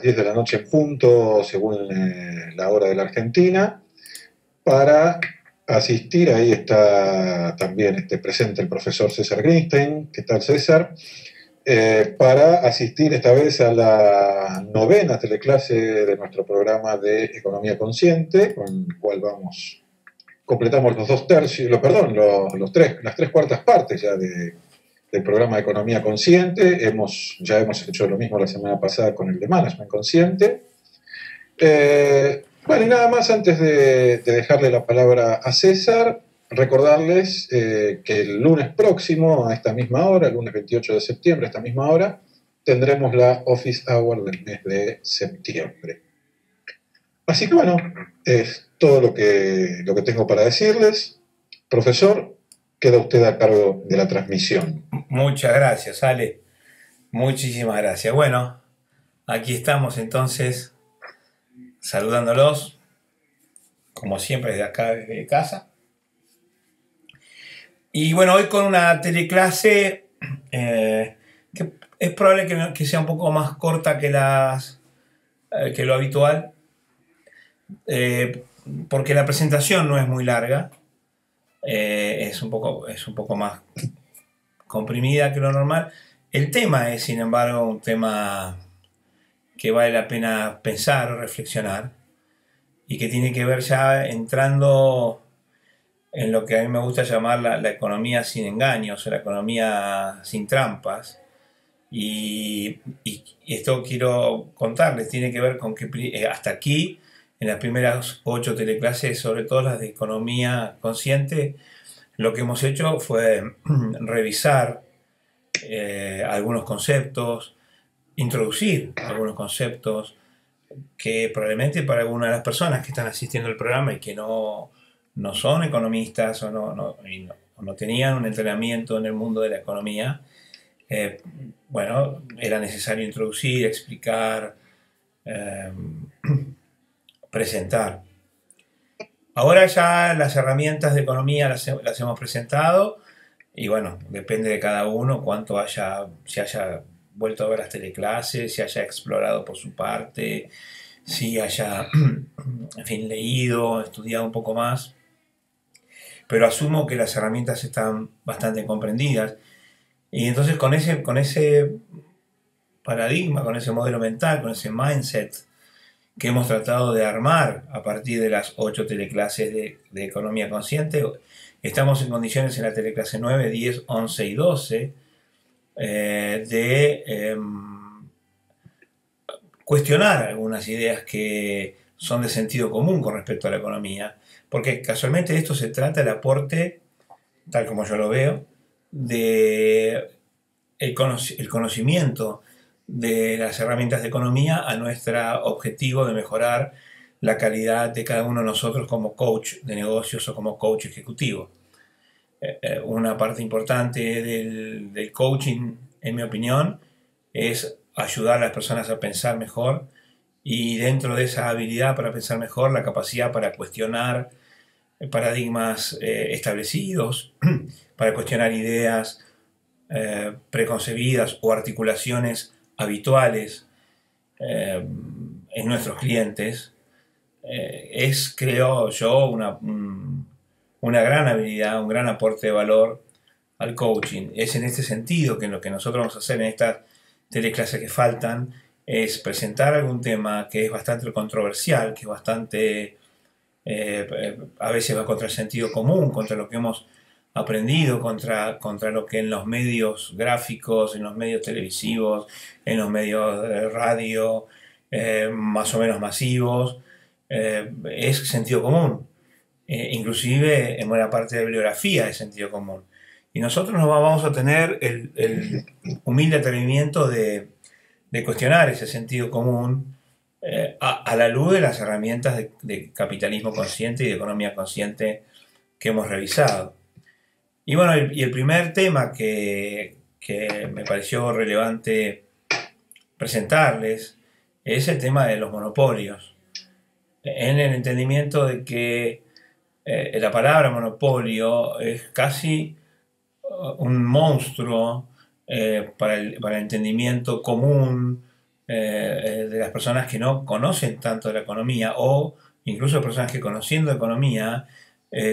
10 de la noche en punto, según la hora de la Argentina, para asistir. Ahí está también presente el profesor César Greenstein. ¿Qué tal, César? Para asistir esta vez a la 9ª teleclase de nuestro programa de Economía Consciente, con el cual completamos los 2/3, las 3/4 partes ya del programa de Economía Consciente. Ya hemos hecho lo mismo la semana pasada con el de Management Consciente. Bueno, y nada más, antes de dejarle la palabra a César, recordarles que el lunes próximo, a esta misma hora, el lunes 28 de septiembre, a esta misma hora, tendremos la Office Hour del mes de septiembre. Así que bueno, es todo lo que tengo para decirles. Profesor, queda usted a cargo de la transmisión. Muchas gracias, Ale. Muchísimas gracias. Bueno, aquí estamos entonces saludándolos, como siempre, desde acá, desde casa. Y bueno, hoy con una teleclase que es probable que sea un poco más corta que lo habitual, porque la presentación no es muy larga, es un poco más comprimida que lo normal. El tema es, sin embargo, un tema que vale la pena pensar, reflexionar, y que tiene que ver ya entrando en lo que a mí me gusta llamar la economía sin engaños, o la economía sin trampas. Y esto quiero contarles, tiene que ver con que hasta aquí, en las primeras 8 teleclases, sobre todo las de economía consciente, lo que hemos hecho fue revisar algunos conceptos, introducir algunos conceptos que probablemente para algunas de las personas que están asistiendo al programa y que no son economistas o no tenían un entrenamiento en el mundo de la economía, bueno, era necesario introducir, explicar, presentar. Ahora ya las herramientas de economía las hemos presentado y bueno, depende de cada uno cuánto si haya vuelto a ver las teleclases, si haya explorado por su parte, si haya, en fin, leído, estudiado un poco más. Pero asumo que las herramientas están bastante comprendidas. Y entonces con ese paradigma, con ese modelo mental, con ese mindset que hemos tratado de armar a partir de las 8 teleclases de Economía Consciente, estamos en condiciones en la teleclase 9, 10, 11 y 12 de cuestionar algunas ideas que son de sentido común con respecto a la economía, porque casualmente de esto se trata el aporte, tal como yo lo veo, de el conocimiento de las herramientas de economía a nuestro objetivo de mejorar la calidad de cada uno de nosotros como coach de negocios o como coach ejecutivo. Una parte importante del coaching, en mi opinión, es ayudar a las personas a pensar mejor, y dentro de esa habilidad para pensar mejor, la capacidad para cuestionar paradigmas establecidos, para cuestionar ideas preconcebidas o articulaciones habituales en nuestros clientes, es, creo yo, una gran habilidad, un gran aporte de valor al coaching. Es en este sentido que lo que nosotros vamos a hacer en estas teleclases que faltan es presentar algún tema que es bastante controversial, que es bastante, a veces va contra el sentido común, contra lo que hemos aprendido, contra lo que en los medios gráficos, en los medios televisivos, en los medios de radio, más o menos masivos, es sentido común. Inclusive en buena parte de la bibliografía es sentido común. Y nosotros nos vamos a tener el humilde atrevimiento de cuestionar ese sentido común a la luz de las herramientas de capitalismo consciente y de economía consciente que hemos revisado. Y bueno, el primer tema que me pareció relevante presentarles es el tema de los monopolios, en el entendimiento de que la palabra monopolio es casi un monstruo para el entendimiento común de las personas que no conocen tanto de la economía, o incluso personas que conociendo economía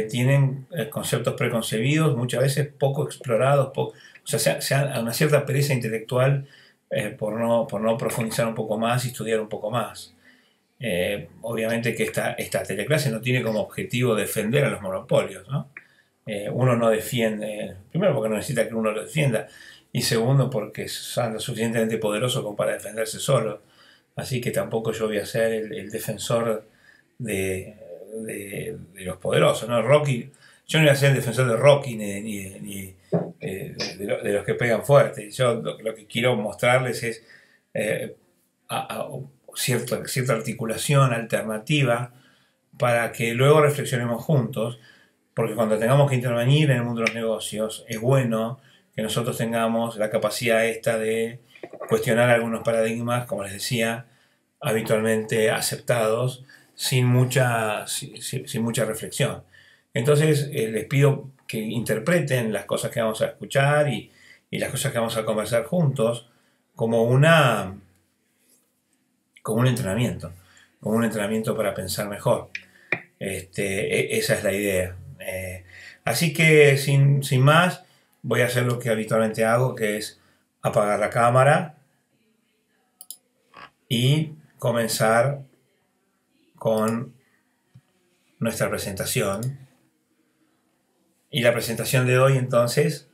tienen conceptos preconcebidos, muchas veces poco explorados, o sea, una cierta pereza intelectual por no profundizar un poco más y estudiar un poco más. Obviamente que esta teleclase no tiene como objetivo defender a los monopolios, ¿no? Uno no defiende, primero porque no necesita que uno lo defienda, y segundo porque son lo suficientemente poderosos como para defenderse solos. Así que tampoco yo voy a ser el defensor de, de los poderosos, ¿no? Rocky, yo no voy a ser el defensor de Rocky de los que pegan fuerte. Yo lo que quiero mostrarles es a cierta articulación alternativa para que luego reflexionemos juntos, porque cuando tengamos que intervenir en el mundo de los negocios es bueno que nosotros tengamos la capacidad esta de cuestionar algunos paradigmas, como les decía, habitualmente aceptados sin mucha reflexión. Entonces les pido que interpreten las cosas que vamos a escuchar y las cosas que vamos a conversar juntos como un entrenamiento para pensar mejor. Esa es la idea. Así que sin más, voy a hacer lo que habitualmente hago, que es apagar la cámara y comenzar con nuestra presentación. Y la presentación de hoy, entonces,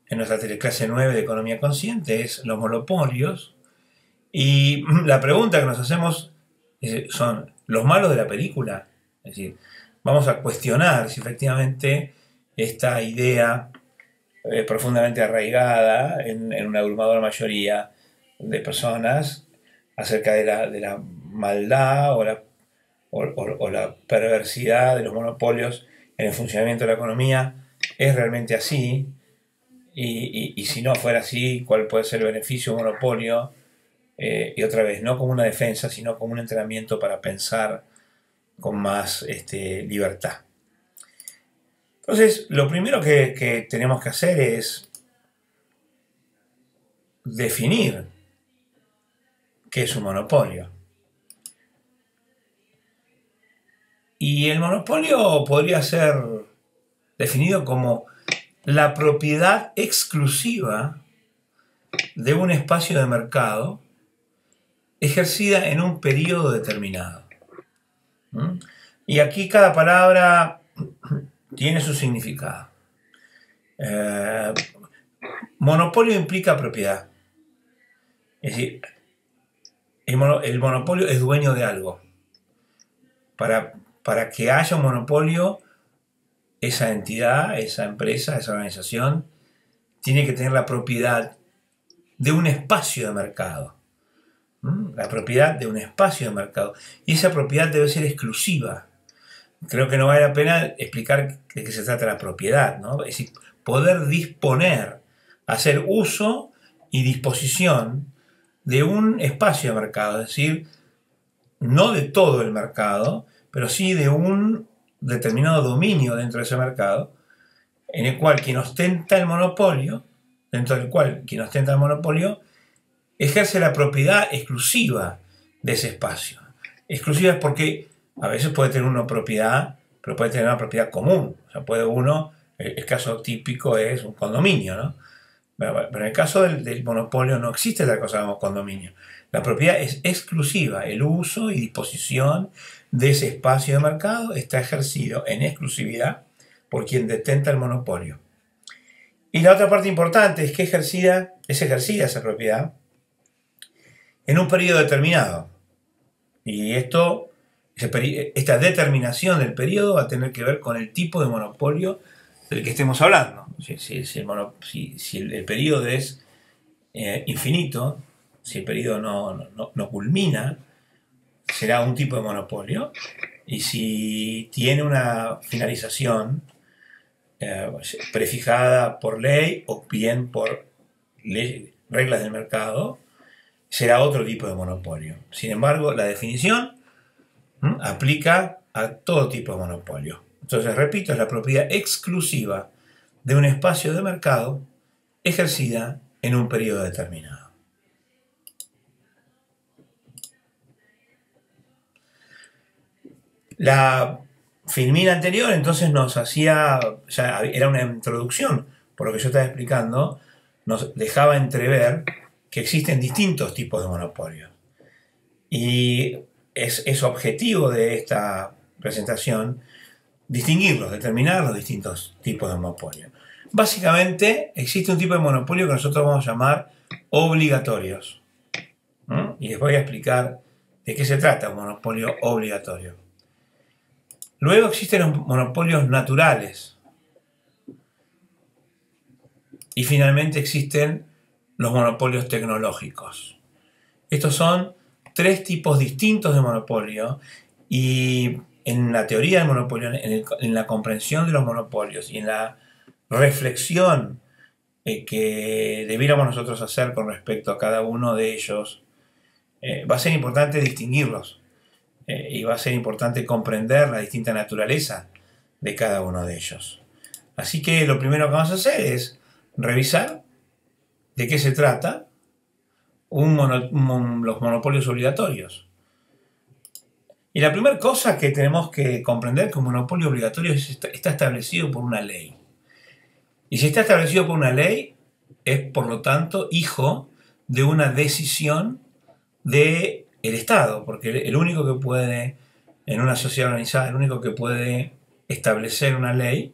en nuestra teleclase 9 de Economía Consciente, es los monopolios. Y la pregunta que nos hacemos son, ¿los malos de la película? Es decir, vamos a cuestionar si efectivamente esta idea profundamente arraigada en una abrumadora mayoría de personas acerca de la maldad o la perversidad de los monopolios en el funcionamiento de la economía es realmente así, y si no fuera así, ¿cuál puede ser el beneficio de un monopolio? Y otra vez, no como una defensa, sino como un entrenamiento para pensar con más libertad. Entonces, lo primero que tenemos que hacer es definir qué es un monopolio. Y el monopolio podría ser definido como la propiedad exclusiva de un espacio de mercado ejercida en un periodo determinado. Y aquí cada palabra tiene su significado. Monopolio implica propiedad. Es decir, el monopolio es dueño de algo. Para que haya un monopolio, esa entidad, esa empresa, esa organización, tiene que tener la propiedad de un espacio de mercado. La propiedad de un espacio de mercado. Y esa propiedad debe ser exclusiva. Creo que no vale la pena explicar de qué se trata la propiedad, ¿no? Es decir, poder disponer, hacer uso y disposición de un espacio de mercado. Es decir, no de todo el mercado, pero sí de un determinado dominio dentro de ese mercado, en el cual quien ostenta el monopolio, ejerce la propiedad exclusiva de ese espacio. Exclusiva es porque a veces puede tener una propiedad, pero puede tener una propiedad común. O sea, el caso típico es un condominio, ¿no? Pero en el caso del monopolio no existe la cosa como condominio. La propiedad es exclusiva. El uso y disposición de ese espacio de mercado está ejercido en exclusividad por quien detenta el monopolio. Y la otra parte importante es que es ejercida esa propiedad en un periodo determinado. Y esta determinación del periodo va a tener que ver con el tipo de monopolio del que estemos hablando. Si el periodo es infinito, si el periodo no culmina, será un tipo de monopolio. Y si tiene una finalización prefijada por ley o bien por reglas del mercado, será otro tipo de monopolio. Sin embargo, la definición aplica a todo tipo de monopolio. Entonces, repito, es la propiedad exclusiva de un espacio de mercado ejercida en un periodo determinado. La filmina anterior entonces nos hacía, ya era una introducción, por lo que yo estaba explicando, nos dejaba entrever que existen distintos tipos de monopolios. Y es objetivo de esta presentación distinguirlos, determinar los distintos tipos de monopolio. Básicamente existe un tipo de monopolio que nosotros vamos a llamar obligatorios. Y les voy a explicar de qué se trata un monopolio obligatorio. Luego existen los monopolios naturales. Y finalmente existen los monopolios tecnológicos. Estos son tres tipos distintos de monopolio y en la teoría del monopolio, en la comprensión de los monopolios y en la reflexión que debiéramos nosotros hacer con respecto a cada uno de ellos, va a ser importante distinguirlos y va a ser importante comprender la distinta naturaleza de cada uno de ellos. Así que lo primero que vamos a hacer es revisar de qué se trata los monopolios obligatorios. Y la primera cosa que tenemos que comprender es que un monopolio obligatorio está establecido por una ley. Y si está establecido por una ley, es por lo tanto hijo de una decisión del Estado, porque el único que puede, en una sociedad organizada, el único que puede establecer una ley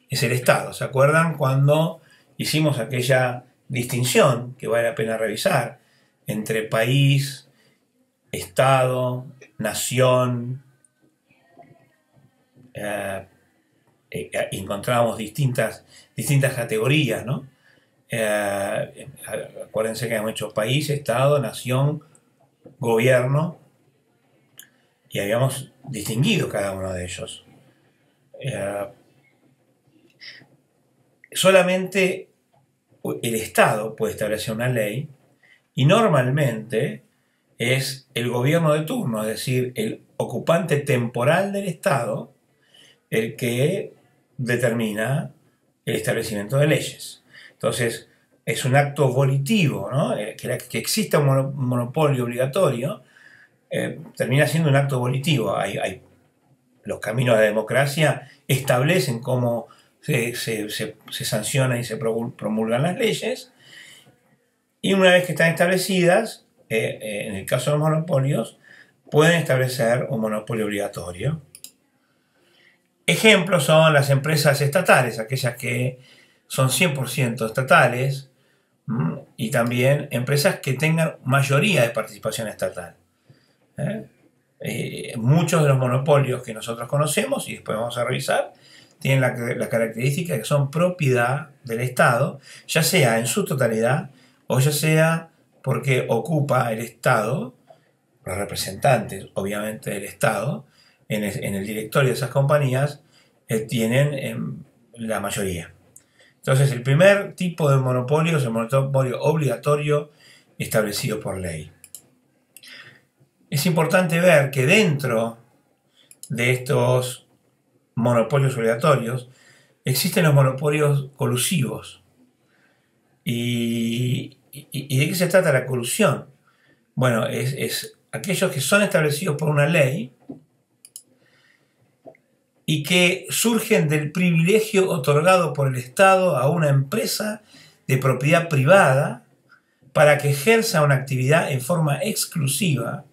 es el Estado. ¿Se acuerdan cuando hicimos aquella distinción que vale la pena revisar entre país, Estado, nación? Encontramos distintas categorías, ¿no? Acuérdense que hemos hecho país, Estado, nación, gobierno, y habíamos distinguido cada uno de ellos. Solamente el Estado puede establecer una ley y normalmente es el gobierno de turno, es decir, el ocupante temporal del Estado, el que determina el establecimiento de leyes. Entonces, es un acto volitivo, ¿no? Que exista un monopolio obligatorio termina siendo un acto volitivo. Los caminos de la democracia establecen cómo se sancionan y se promulgan las leyes, y una vez que están establecidas, en el caso de los monopolios, pueden establecer un monopolio obligatorio. Ejemplos son las empresas estatales, aquellas que son 100% estatales, y también empresas que tengan mayoría de participación estatal. Muchos de los monopolios que nosotros conocemos, y después vamos a revisar, tienen la característica de que son propiedad del Estado, ya sea en su totalidad o ya sea porque ocupa el Estado, los representantes obviamente del Estado, en el directorio de esas compañías tienen la mayoría. Entonces el primer tipo de monopolio es el monopolio obligatorio establecido por ley. Es importante ver que dentro de estos monopolios obligatorios existen los monopolios colusivos. ¿Y de qué se trata la colusión? Bueno, es aquellos que son establecidos por una ley y que surgen del privilegio otorgado por el Estado a una empresa de propiedad privada para que ejerza una actividad en forma exclusiva,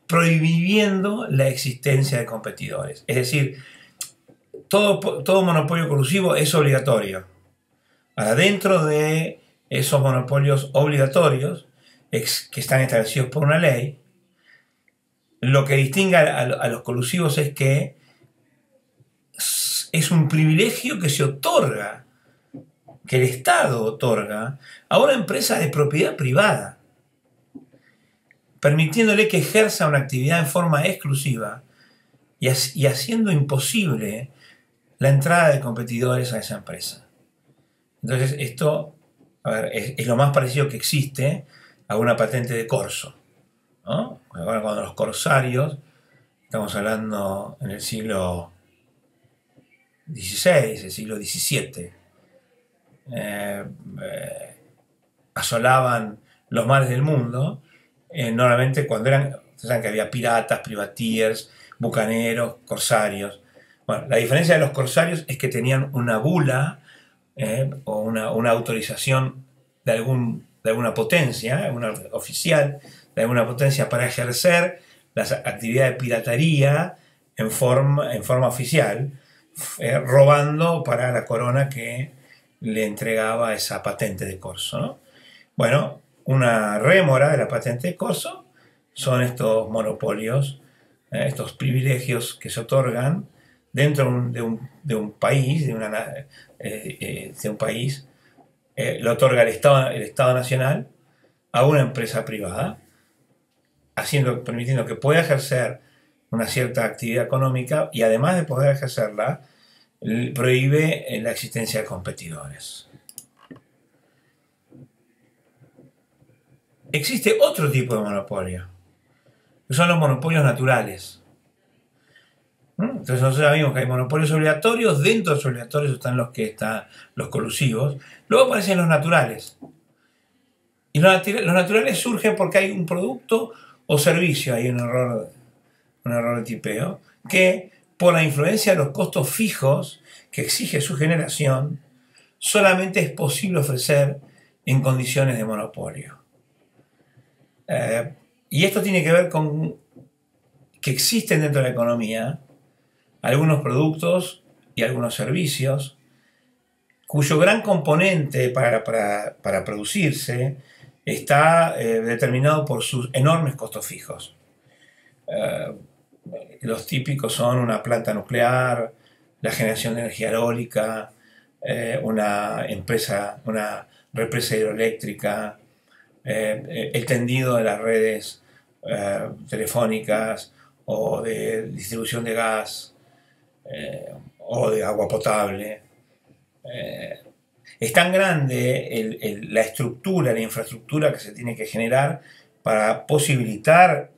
prohibiendo la existencia de competidores. Es decir, todo monopolio colusivo es obligatorio. Ahora, dentro de esos monopolios obligatorios que están establecidos por una ley, lo que distingue a los colusivos es que es un privilegio que se otorga, que el Estado otorga a una empresa de propiedad privada, permitiéndole que ejerza una actividad en forma exclusiva y haciendo imposible la entrada de competidores a esa empresa. Entonces esto, es lo más parecido que existe a una patente de corso, ¿no? Ahora, cuando los corsarios, estamos hablando en el siglo XVI, el siglo XVII, asolaban los mares del mundo, normalmente cuando saben que había piratas, privateers, bucaneros, corsarios. Bueno, la diferencia de los corsarios es que tenían una bula o una autorización de alguna potencia, una oficial de alguna potencia para ejercer las actividades de piratería en forma oficial, robando para la corona que le entregaba esa patente de corso, ¿no? Bueno, una rémora de la patente de corso son estos monopolios, estos privilegios que se otorgan dentro de un país, de un país, lo otorga el Estado Nacional a una empresa privada, permitiendo que pueda ejercer una cierta actividad económica y además de poder ejercerla, prohíbe la existencia de competidores. Existe otro tipo de monopolio, que son los monopolios naturales. Entonces nosotros sabemos que hay monopolios obligatorios, dentro de los obligatorios están los colusivos, luego aparecen los naturales. Y los naturales surgen porque hay un producto o servicio, hay un error de tipeo, que por la influencia de los costos fijos que exige su generación, solamente es posible ofrecer en condiciones de monopolio. Y esto tiene que ver con que existen dentro de la economía algunos productos y algunos servicios cuyo gran componente para producirse está determinado por sus enormes costos fijos. Los típicos son una planta nuclear, la generación de energía eólica, una represa hidroeléctrica, el tendido de las redes telefónicas o de distribución de gas o de agua potable. Es tan grande la estructura, la infraestructura que se tiene que generar para posibilitar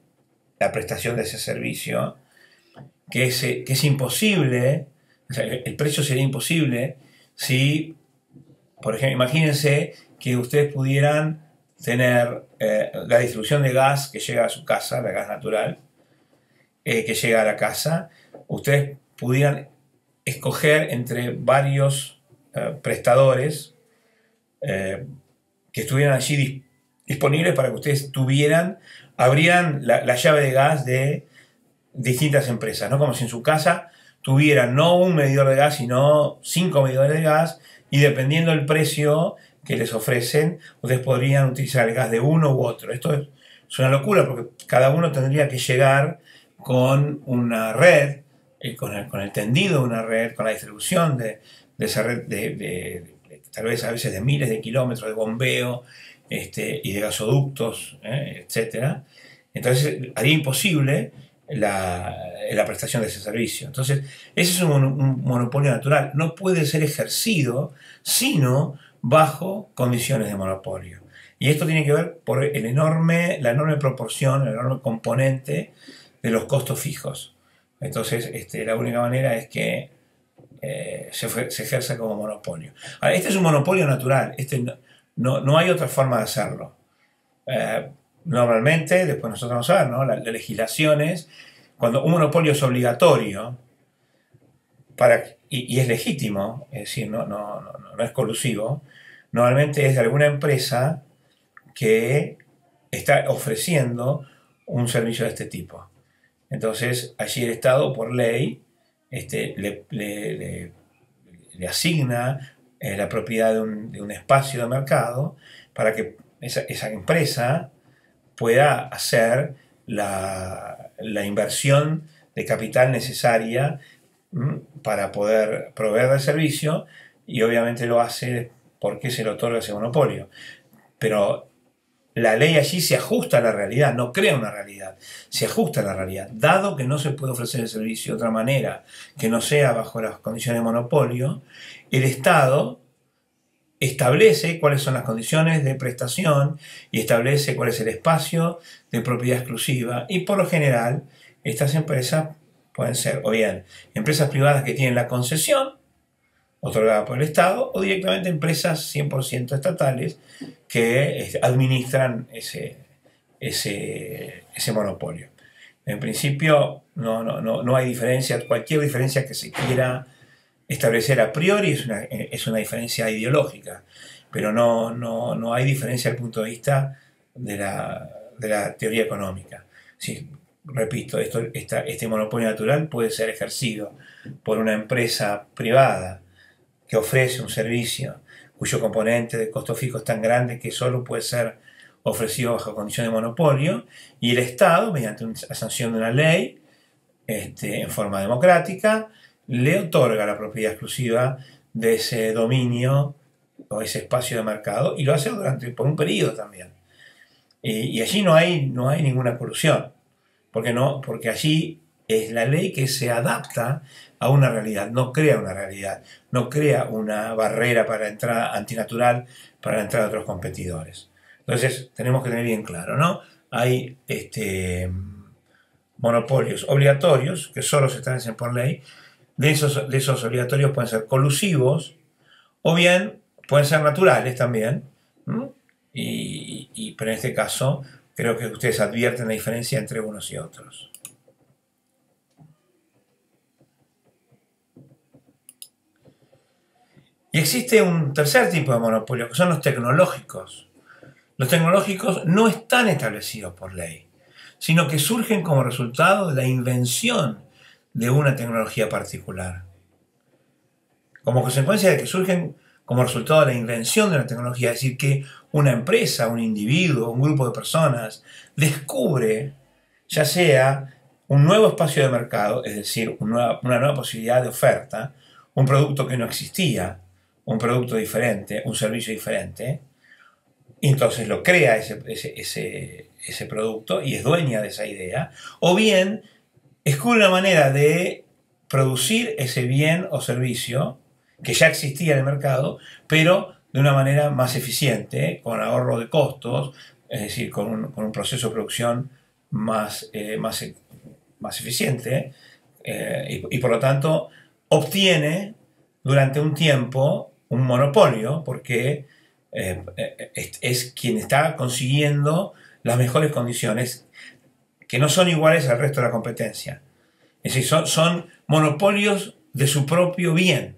la prestación de ese servicio, que es imposible, o sea, el precio sería imposible si, por ejemplo, imagínense que ustedes pudieran tener la distribución de gas que llega a su casa, la gas natural, que llega a la casa, ustedes pudieran escoger entre varios prestadores que estuvieran allí disponibles para que ustedes abrieran la llave de gas de distintas empresas, ¿no? Como si en su casa tuvieran no un medidor de gas, sino 5 medidores de gas, y dependiendo del precio que les ofrecen, ustedes podrían utilizar el gas de uno u otro. Esto es una locura porque cada uno tendría que llegar con una red, con el tendido de una red, con la distribución de esa red tal vez a veces de miles de kilómetros de bombeo y de gasoductos, etc. Entonces haría imposible la prestación de ese servicio. Entonces ese es un monopolio natural. No puede ser ejercido sino bajo condiciones de monopolio. Y esto tiene que ver por la enorme proporción, el enorme componente de los costos fijos. Entonces la única manera es que se ejerza como monopolio. Ahora, este es un monopolio natural, no hay otra forma de hacerlo. Normalmente, después nosotros vamos a ver, ¿no? Las legislaciones, cuando un monopolio es obligatorio y es legítimo, es decir, no es colusivo, normalmente es de alguna empresa que está ofreciendo un servicio de este tipo. Entonces, allí el Estado, por ley, le asigna la propiedad de un espacio de mercado para que esa empresa pueda hacer la inversión de capital necesaria para poder proveer del servicio, y obviamente lo hace porque se le otorga ese monopolio. Pero la ley allí se ajusta a la realidad, no crea una realidad, se ajusta a la realidad. Dado que no se puede ofrecer el servicio de otra manera que no sea bajo las condiciones de monopolio, el Estado establece cuáles son las condiciones de prestación y establece cuál es el espacio de propiedad exclusiva, y por lo general estas empresas pueden ser o bien empresas privadas que tienen la concesión otorgada por el Estado, o directamente empresas 100% estatales que administran ese monopolio. En principio no hay diferencia. Cualquier diferencia que se quiera establecer a priori es una diferencia ideológica, pero no hay diferencia desde el punto de vista de la teoría económica. Sí, repito, este monopolio natural puede ser ejercido por una empresa privada que ofrece un servicio cuyo componente de costo fijo es tan grande que solo puede ser ofrecido bajo condiciones de monopolio, y el Estado, mediante la sanción de una ley, en forma democrática, le otorga la propiedad exclusiva de ese dominio o ese espacio de mercado, y lo hace por un periodo también. Y allí no hay ninguna colusión, porque allí es la ley que se adapta a una realidad, no crea una realidad, no crea una barrera para la entrada antinatural para la entrada de otros competidores. Entonces tenemos que tener bien claro, ¿no? Hay monopolios obligatorios que solo se establecen por ley. De esos obligatorios pueden ser colusivos o bien pueden ser naturales también, ¿no? Pero en este caso creo que ustedes advierten la diferencia entre unos y otros. Y existe un tercer tipo de monopolio, que son los tecnológicos. Los tecnológicos no están establecidos por ley, sino que surgen como resultado de la invención de una tecnología particular. Como consecuencia de que surgen como resultado de la invención de una tecnología, es decir, que una empresa, un individuo, un grupo de personas descubre ya sea un nuevo espacio de mercado, es decir, una nueva posibilidad de oferta, un producto que no existía, un producto diferente, un servicio diferente, y entonces lo crea ese producto y es dueña de esa idea, o bien descubre una manera de producir ese bien o servicio que ya existía en el mercado, pero de una manera más eficiente, con ahorro de costos, es decir, con un proceso de producción más eficiente, y por lo tanto obtiene durante un tiempo un monopolio, porque es quien está consiguiendo las mejores condiciones, que no son iguales al resto de la competencia. Es decir, son monopolios de su propio bien,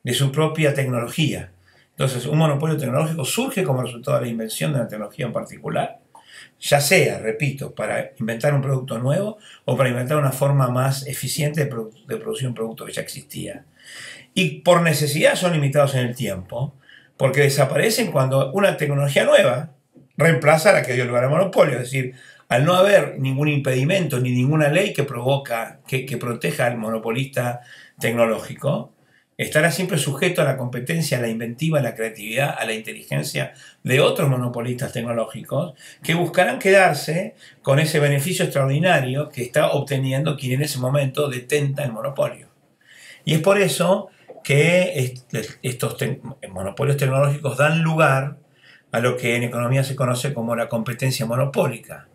de su propia tecnología. Entonces, un monopolio tecnológico surge como resultado de la invención de una tecnología en particular, ya sea, repito, para inventar un producto nuevo o para inventar una forma más eficiente de producir un producto que ya existía. Y por necesidad son limitados en el tiempo, porque desaparecen cuando una tecnología nueva reemplaza a la que dio lugar al monopolio. Es decir, al no haber ningún impedimento ni ninguna ley que proteja al monopolista tecnológico, estará siempre sujeto a la competencia, a la inventiva, a la creatividad, a la inteligencia de otros monopolistas tecnológicos que buscarán quedarse con ese beneficio extraordinario que está obteniendo quien en ese momento detenta el monopolio. Y es por eso que estos monopolios tecnológicos dan lugar a lo que en economía se conoce como la competencia monopólica.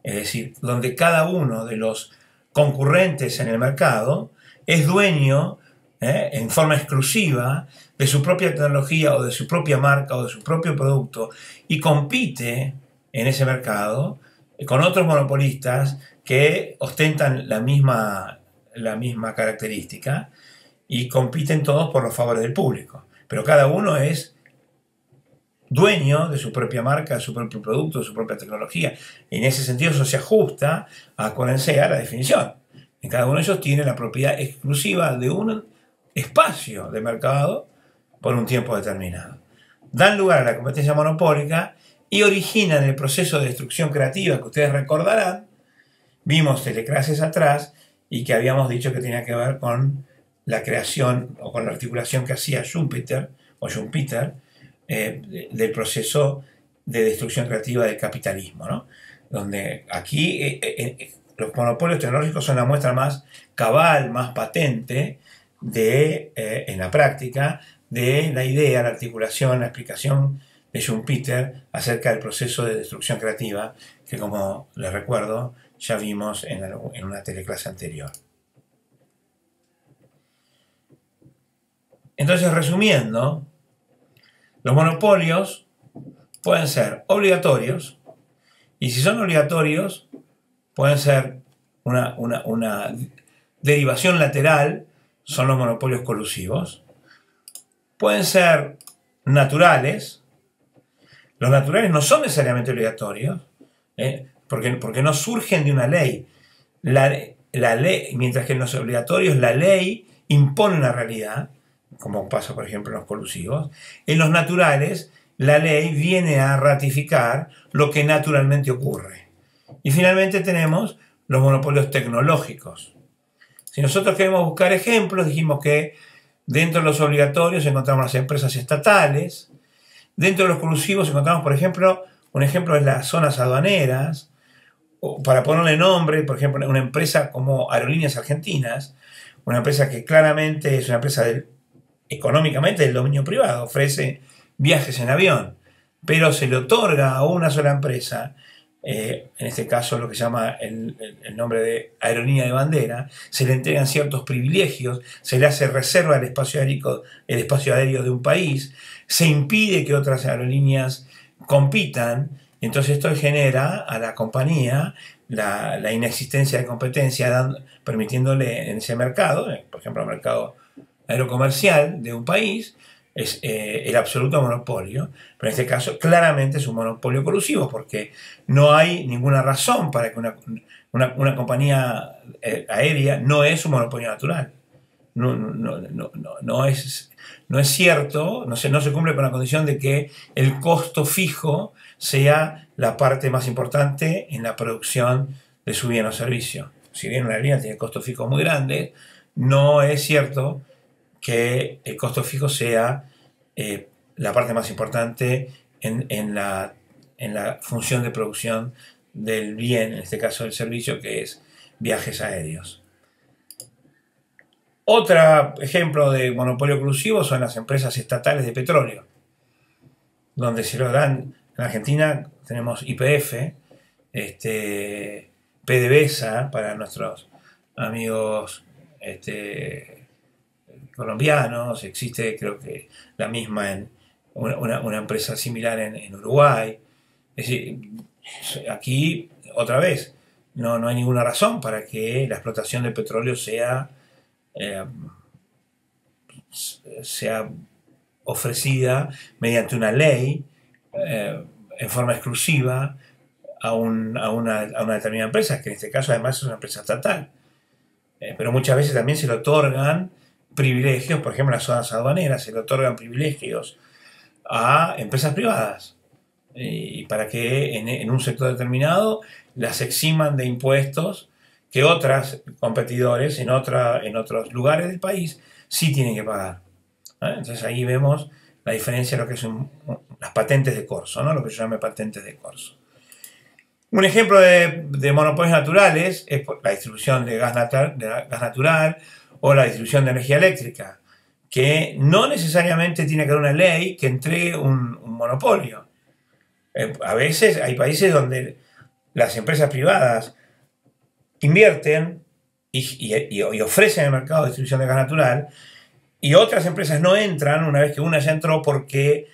Es decir, donde cada uno de los concurrentes en el mercado es dueño en forma exclusiva de su propia tecnología o de su propia marca o de su propio producto, y compite en ese mercado con otros monopolistas que ostentan la misma característica, y compiten todos por los favores del público. Pero cada uno es dueño de su propia marca, de su propio producto, de su propia tecnología. En ese sentido eso se ajusta, acuérdense, a la definición. En cada uno de ellos tiene la propiedad exclusiva de un espacio de mercado por un tiempo determinado. Dan lugar a la competencia monopólica y originan el proceso de destrucción creativa que ustedes recordarán, vimos teleclases atrás, y que habíamos dicho que tenía que ver con la creación o con la articulación que hacía Schumpeter del proceso de destrucción creativa del capitalismo, ¿no? Donde aquí los monopolios tecnológicos son la muestra más cabal, más patente en la práctica de la idea, la articulación, la explicación de Schumpeter acerca del proceso de destrucción creativa que, como les recuerdo, ya vimos en una teleclase anterior. Entonces, resumiendo, los monopolios pueden ser obligatorios, y si son obligatorios, pueden ser una derivación lateral son los monopolios colusivos. Pueden ser naturales. Los naturales no son necesariamente obligatorios, porque no surgen de una ley. La ley, mientras que en los obligatorios la ley impone una realidad, como pasa por ejemplo en los colusivos. En los naturales la ley viene a ratificar lo que naturalmente ocurre. Y finalmente tenemos los monopolios tecnológicos. Si nosotros queremos buscar ejemplos, dijimos que dentro de los obligatorios encontramos las empresas estatales. Dentro de los colusivos encontramos, por ejemplo, un ejemplo es las zonas aduaneras, o para ponerle nombre, por ejemplo, una empresa como Aerolíneas Argentinas, una empresa que claramente es una empresa económicamente del dominio privado, ofrece viajes en avión, pero se le otorga a una sola empresa, en este caso lo que se llama el nombre de aerolínea de bandera, se le entregan ciertos privilegios, se le hace reserva del espacio aéreo de un país, se impide que otras aerolíneas compitan, y entonces esto genera a la compañía la inexistencia de competencia, permitiéndole en ese mercado, por ejemplo el mercado aerocomercial de un país, es el absoluto monopolio, pero en este caso claramente es un monopolio colusivo, porque no hay ninguna razón para que una compañía aérea no es un monopolio natural. No es cierto, no se cumple con la condición de que el costo fijo sea la parte más importante en la producción de su bien o servicio. Si bien una aerolínea tiene costos fijos muy grandes, no es cierto que el costo fijo sea la parte más importante en la función de producción del bien, en este caso del servicio, que es viajes aéreos. Otro ejemplo de monopolio exclusivo son las empresas estatales de petróleo, donde se lo dan. En Argentina tenemos YPF, PDVSA para nuestros amigos colombianos, existe creo que la misma en una empresa similar en Uruguay. Es decir, aquí otra vez no hay ninguna razón para que la explotación del petróleo sea ofrecida mediante una ley en forma exclusiva a una determinada empresa, que en este caso además es una empresa estatal. Pero muchas veces también se le otorgan privilegios, por ejemplo en las zonas aduaneras se le otorgan privilegios a empresas privadas, y para que en un sector determinado las eximan de impuestos que otros competidores en otros lugares del país sí tienen que pagar. Entonces ahí vemos la diferencia de lo que son las patentes de corso, ¿no? Lo que se llama patentes de corso. Un ejemplo de monopolios naturales es la distribución de gas natural o la distribución de energía eléctrica, que no necesariamente tiene que haber una ley que entregue un monopolio. A veces hay países donde las empresas privadas invierten y ofrecen el mercado de distribución de gas natural, y otras empresas no entran una vez que una ya entró, porque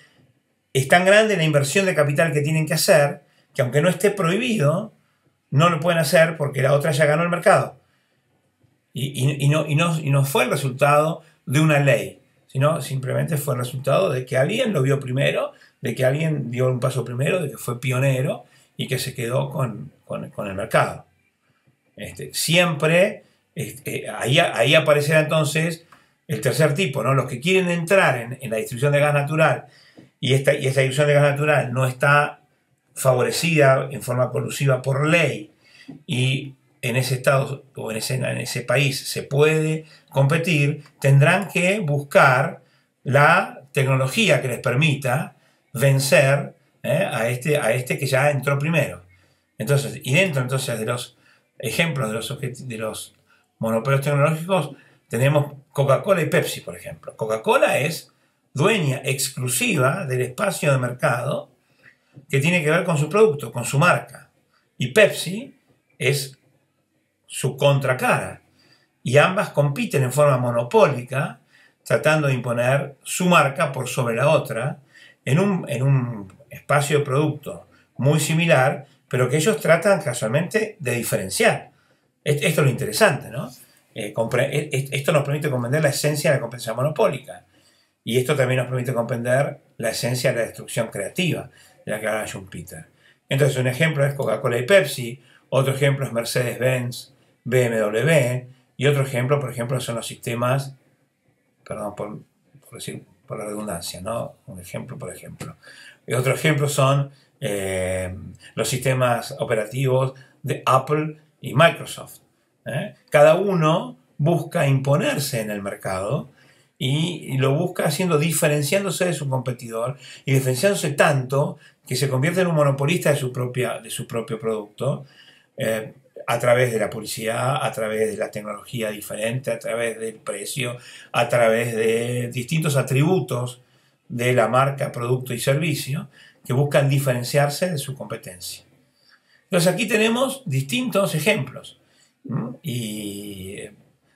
es tan grande la inversión de capital que tienen que hacer que aunque no esté prohibido, no lo pueden hacer porque la otra ya ganó el mercado. Y no fue el resultado de una ley, sino simplemente fue el resultado de que alguien lo vio primero, de que alguien dio un paso primero, de que fue pionero y que se quedó con el mercado. Siempre ahí aparecerá entonces el tercer tipo, ¿no? Los que quieren entrar en la distribución de gas natural y esta distribución de gas natural no está favorecida en forma colusiva por ley, y en ese estado o en ese país se puede competir, tendrán que buscar la tecnología que les permita vencer a este que ya entró primero. Entonces, y dentro entonces de los ejemplos de los monopolios tecnológicos tenemos Coca-Cola y Pepsi, por ejemplo. Coca-Cola es dueña exclusiva del espacio de mercado que tiene que ver con su producto, con su marca. Y Pepsi es su contracara. Y ambas compiten en forma monopólica, tratando de imponer su marca por sobre la otra, en un espacio de producto muy similar, pero que ellos tratan casualmente de diferenciar. Esto es lo interesante, ¿no? Esto nos permite comprender la esencia de la competencia monopólica. Y esto también nos permite comprender la esencia de la destrucción creativa de la que habla Schumpeter. Entonces, un ejemplo es Coca-Cola y Pepsi, otro ejemplo es Mercedes-Benz, BMW, y otro ejemplo, por ejemplo, son los sistemas, perdón por decir, por la redundancia, ¿no? Un ejemplo, por ejemplo. Y otro ejemplo son los sistemas operativos de Apple y Microsoft. Cada uno busca imponerse en el mercado y lo busca diferenciándose de su competidor y diferenciándose tanto que se convierte en un monopolista de su propio producto, a través de la publicidad, a través de la tecnología diferente, a través del precio, a través de distintos atributos de la marca, producto y servicio que buscan diferenciarse de su competencia. Entonces aquí tenemos distintos ejemplos. Y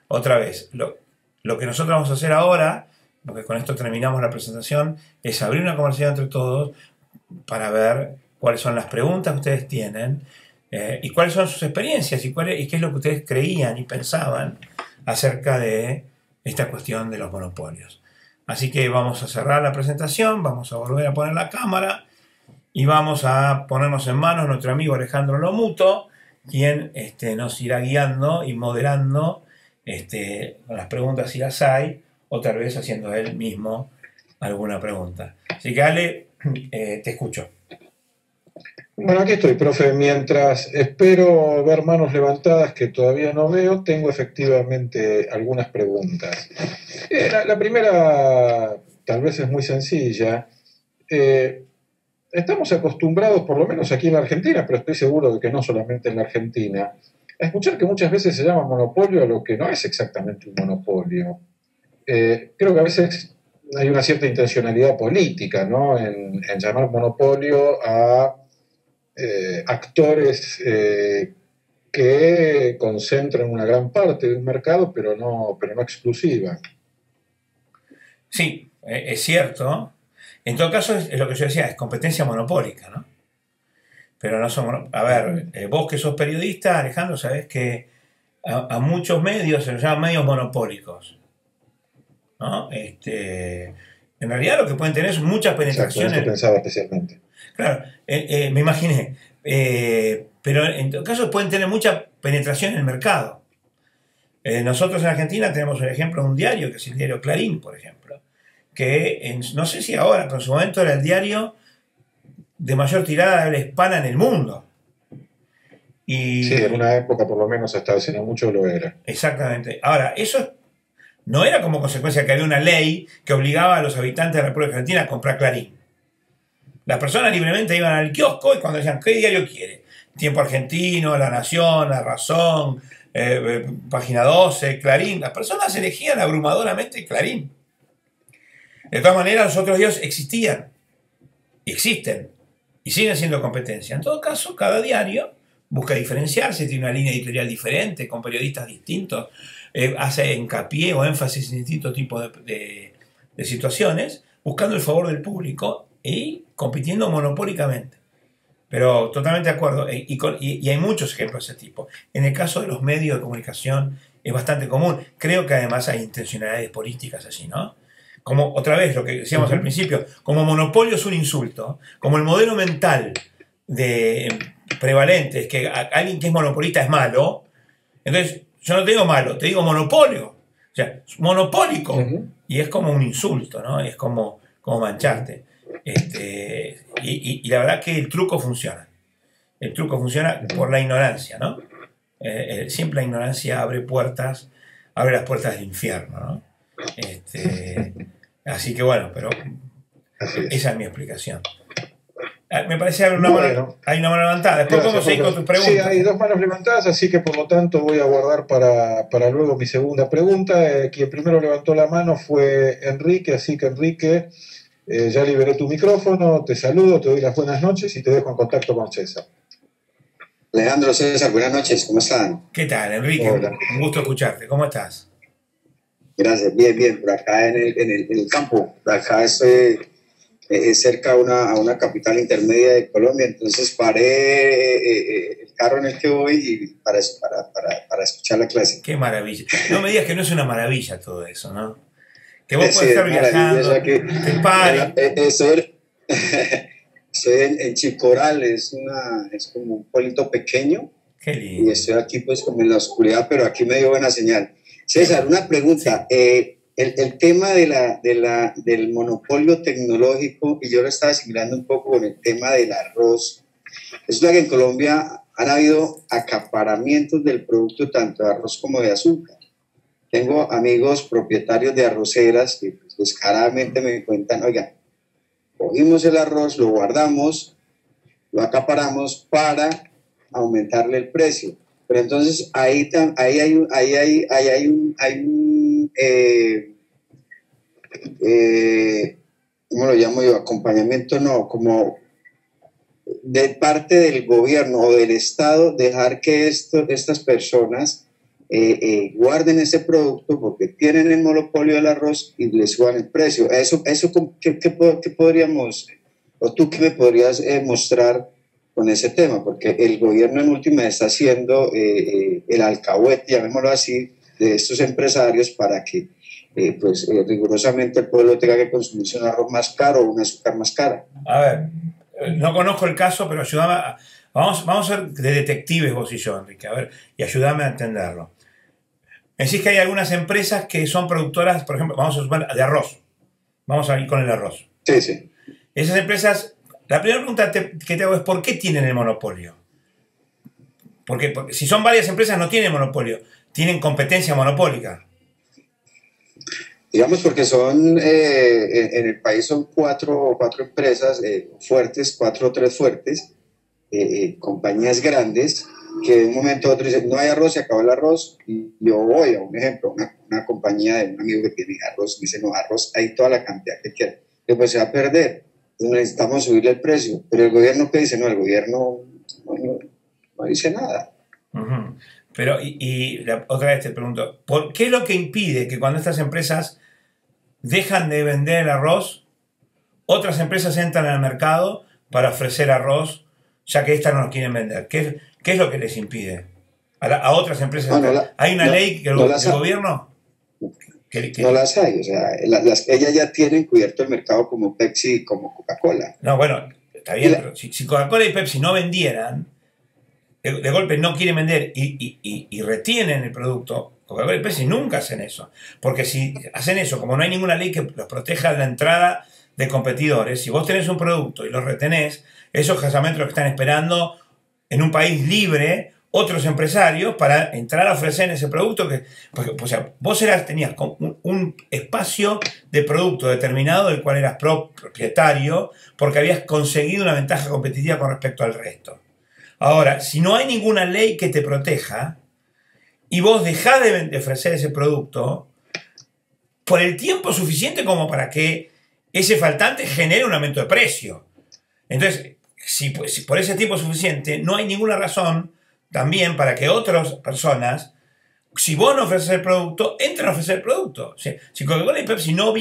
otra vez, lo que nosotros vamos a hacer ahora, porque con esto terminamos la presentación, es abrir una conversación entre todos para ver cuáles son las preguntas que ustedes tienen, y cuáles son sus experiencias y qué es lo que ustedes creían y pensaban acerca de esta cuestión de los monopolios. Así que vamos a cerrar la presentación, vamos a volver a poner la cámara y vamos a ponernos en manos de nuestro amigo Alejandro Lomuto, quien nos irá guiando y moderando con las preguntas si las hay, o tal vez haciendo él mismo alguna pregunta. Así que Ale, te escucho. Bueno, aquí estoy, profe. Mientras espero ver manos levantadas que todavía no veo, tengo efectivamente algunas preguntas. La primera tal vez es muy sencilla. Estamos acostumbrados, por lo menos aquí en la Argentina, pero estoy seguro de que no solamente en la Argentina, a escuchar que muchas veces se llama monopolio a lo que no es exactamente un monopolio. Creo que a veces hay una cierta intencionalidad política, ¿no?, en llamar monopolio a actores que concentran una gran parte del mercado, pero no exclusiva. Sí, es cierto. En todo caso, es lo que yo decía, es competencia monopólica, ¿no? Pero no son... A ver, vos que sos periodista, Alejandro, sabés que a muchos medios se los llaman medios monopólicos, ¿no? En realidad lo que pueden tener es mucha penetración. Exacto, eso pensaba especialmente. Claro, me imaginé. Pero en todo caso pueden tener mucha penetración en el mercado. Nosotros en Argentina tenemos un ejemplo de un diario, que es el diario Clarín, por ejemplo, que no sé si ahora, pero en su momento era el diario de mayor tirada de habla hispana en el mundo. Sí, en una época por lo menos hasta hace no mucho lo era. Exactamente. Ahora, eso no era como consecuencia que había una ley que obligaba a los habitantes de la República Argentina a comprar Clarín. Las personas libremente iban al kiosco y cuando decían, ¿qué diario quiere? Tiempo Argentino, La Nación, La Razón, Página 12, Clarín. Las personas elegían abrumadoramente Clarín. De todas maneras, los otros diarios existían, y existen, y siguen siendo competencia. En todo caso, cada diario busca diferenciarse, tiene una línea editorial diferente, con periodistas distintos, hace hincapié o énfasis en distintos tipos de situaciones, buscando el favor del público y compitiendo monopólicamente. Pero totalmente de acuerdo, y hay muchos ejemplos de ese tipo. En el caso de los medios de comunicación es bastante común. Creo que además hay intencionalidades políticas allí, ¿no? Como otra vez lo que decíamos al principio, como monopolio es un insulto, como el modelo mental prevalente es que alguien que es monopolista es malo, entonces yo no te digo malo, te digo monopolio, o sea, monopólico, y es como un insulto, ¿no? Es como mancharte. Y la verdad que el truco funciona. El truco funciona por la ignorancia, ¿no? Siempre la ignorancia abre las puertas del infierno, ¿no? Así que bueno, pero esa es mi explicación. Me parece que hay una mano levantada. Después podemos seguir con tus preguntas. Sí, hay dos manos levantadas, así que por lo tanto voy a guardar para luego mi segunda pregunta. Quien primero levantó la mano fue Enrique, así que Enrique, ya liberé tu micrófono, te saludo, te doy las buenas noches y te dejo en contacto con César. Alejandro, César, buenas noches, ¿cómo están? ¿Qué tal, Enrique? Hola. Un gusto escucharte, ¿cómo estás? Gracias, bien, por acá en el campo, por acá estoy cerca a una capital intermedia de Colombia, entonces paré el carro en el que voy y para escuchar la clase. Qué maravilla. No me digas que no es una maravilla todo eso, ¿no? Que vos Sí, puedes estar viajando, que, te pares. Estoy en Chicoral, es como un pueblito pequeño. Qué lindo. Y estoy aquí pues como en la oscuridad, pero aquí me dio buena señal. César, una pregunta. Sí. El tema del monopolio tecnológico, y yo lo estaba asimilando un poco con el tema del arroz. Es que en Colombia han habido acaparamientos del producto tanto de arroz como de azúcar. Tengo amigos propietarios de arroceras que pues, descaradamente me cuentan, oigan, cogimos el arroz, lo guardamos, lo acaparamos para aumentarle el precio. Pero entonces ahí hay un ¿cómo lo llamo yo? Acompañamiento, no, como de parte del gobierno o del Estado, dejar que estas personas guarden ese producto porque tienen el monopolio del arroz y les suban el precio. ¿Qué podríamos, o tú qué me podrías mostrar con ese tema? Porque el gobierno en última está haciendo el alcahuete, llamémoslo así, de estos empresarios para que rigurosamente el pueblo tenga que consumirse un arroz más caro o un azúcar más cara. A ver, no conozco el caso, pero ayúdame vamos a ser de detectives vos y yo, Enrique, a ver, y ayúdame a entenderlo. Decís que hay algunas empresas que son productoras, por ejemplo, vamos a suponer, de arroz. Vamos a ir con el arroz. Sí, sí. Esas empresas, la primera pregunta que te hago es ¿por qué tienen el monopolio? Porque si son varias empresas no tienen monopolio, tienen competencia monopólica. Digamos porque son, en el país son cuatro empresas fuertes, 4 o 3 fuertes, compañías grandes, que de un momento a otro dicen, no hay arroz, se acabó el arroz, y yo voy a un ejemplo, una compañía de un amigo que tiene arroz, me dice, no, arroz, hay toda la cantidad que quiere, pues se va a perder, entonces necesitamos subirle el precio, pero el gobierno, ¿qué dice? No, el gobierno no dice nada. Uh-huh. Pero, otra vez te pregunto, ¿qué es lo que impide que cuando estas empresas dejan de vender el arroz, otras empresas entran al mercado para ofrecer arroz, ya que estas no lo quieren vender? ¿Qué es lo que les impide a otras empresas? ¿Hay una ley del gobierno? No las hay, o sea, ellas ya tienen cubierto el mercado como Pepsi y como Coca-Cola. No, bueno, está bien, pero si Coca-Cola y Pepsi no vendieran, de golpe no quieren vender y retienen el producto, Coca-Cola y Pepsi nunca hacen eso. Porque si hacen eso, como no hay ninguna ley que los proteja de la entrada de competidores, si vos tenés un producto y lo retenés, esos casamentos lo que están esperando en un país libre, otros empresarios para entrar a ofrecer ese producto. O sea, vos tenías un espacio de producto determinado del cual eras propietario porque habías conseguido una ventaja competitiva con respecto al resto. Ahora, si no hay ninguna ley que te proteja y vos dejás de ofrecer ese producto por el tiempo suficiente como para que ese faltante genere un aumento de precio. Entonces, si por ese tiempo suficiente no hay ninguna razón también para que otras personas, si vos no ofreces el producto, entren a ofrecer el producto. Si Coca-Cola y Pepsi no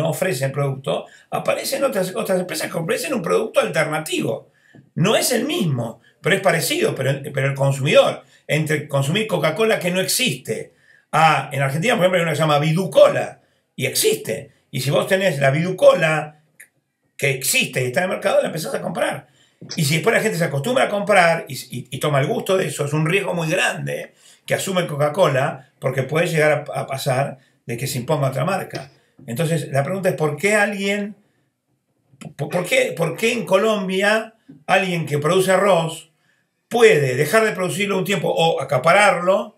ofrecen el producto, aparecen otras empresas que ofrecen un producto alternativo. No es el mismo, pero es parecido, pero el consumidor, entre consumir Coca-Cola que no existe, en Argentina, por ejemplo, hay una que se llama Viducola, y existe. Y si vos tenés la Viducola que existe y está en el mercado, la empezás a comprar. Y si después la gente se acostumbra a comprar y toma el gusto de eso, es un riesgo muy grande que asume Coca-Cola, porque puede llegar a pasar de que se imponga otra marca. Entonces, la pregunta es, ¿por qué en Colombia alguien que produce arroz puede dejar de producirlo un tiempo o acapararlo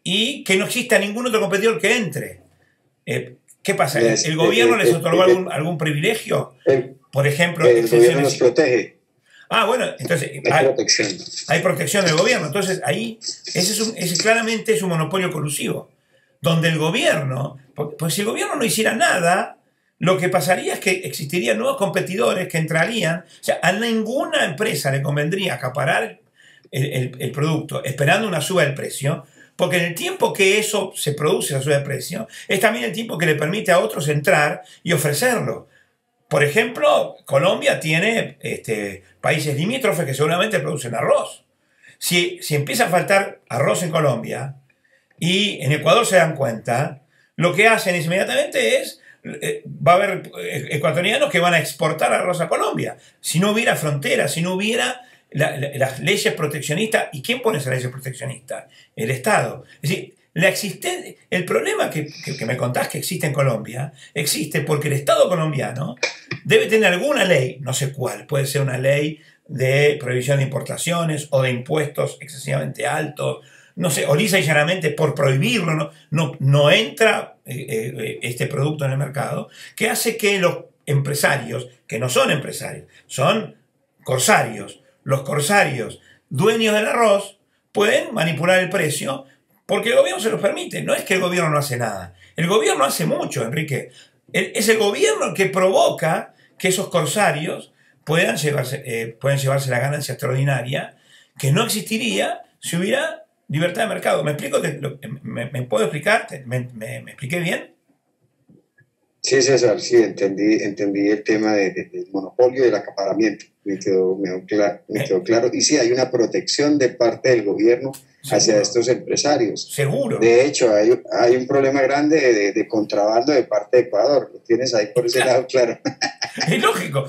y que no exista ningún otro competidor que entre? ¿Qué pasa? ¿El gobierno les otorgó algún privilegio? Por ejemplo, el gobierno los protege. Ah, bueno, entonces hay protección del gobierno. Entonces ahí ese claramente es un monopolio colusivo, donde el gobierno, pues si el gobierno no hiciera nada, lo que pasaría es que existirían nuevos competidores que entrarían. O sea, a ninguna empresa le convendría acaparar el producto esperando una suba del precio, porque en el tiempo que eso se produce, la suba de precio, es también el tiempo que le permite a otros entrar y ofrecerlo. Por ejemplo, Colombia tiene países limítrofes que seguramente producen arroz. Si empieza a faltar arroz en Colombia y en Ecuador se dan cuenta, lo que hacen inmediatamente es, va a haber ecuatorianos que van a exportar arroz a Colombia. Si no hubiera fronteras, si no hubiera las leyes proteccionistas. ¿Y quién pone esas leyes proteccionistas? El Estado. Es decir, el problema que me contás que existe en Colombia, existe porque el Estado colombiano debe tener alguna ley, no sé cuál, puede ser una ley de prohibición de importaciones o de impuestos excesivamente altos, no sé, o lisa y llanamente por prohibirlo, no entra este producto en el mercado, que hace que los empresarios, que no son empresarios, son corsarios, los corsarios dueños del arroz pueden manipular el precio porque el gobierno se los permite. No es que el gobierno no hace nada. El gobierno hace mucho, Enrique. Es el gobierno el que provoca que esos corsarios puedan llevarse la ganancia extraordinaria que no existiría si hubiera libertad de mercado. ¿Me explico? ¿Me puedo explicar? ¿Me expliqué bien? Sí, César, sí, entendí el tema del monopolio y del acaparamiento. Me quedó claro. Y sí, hay una protección de parte del gobierno hacia estos empresarios. Seguro. De hecho, hay un problema grande de contrabando de parte de Ecuador. Lo tienes ahí por ese lado, claro. Es lógico.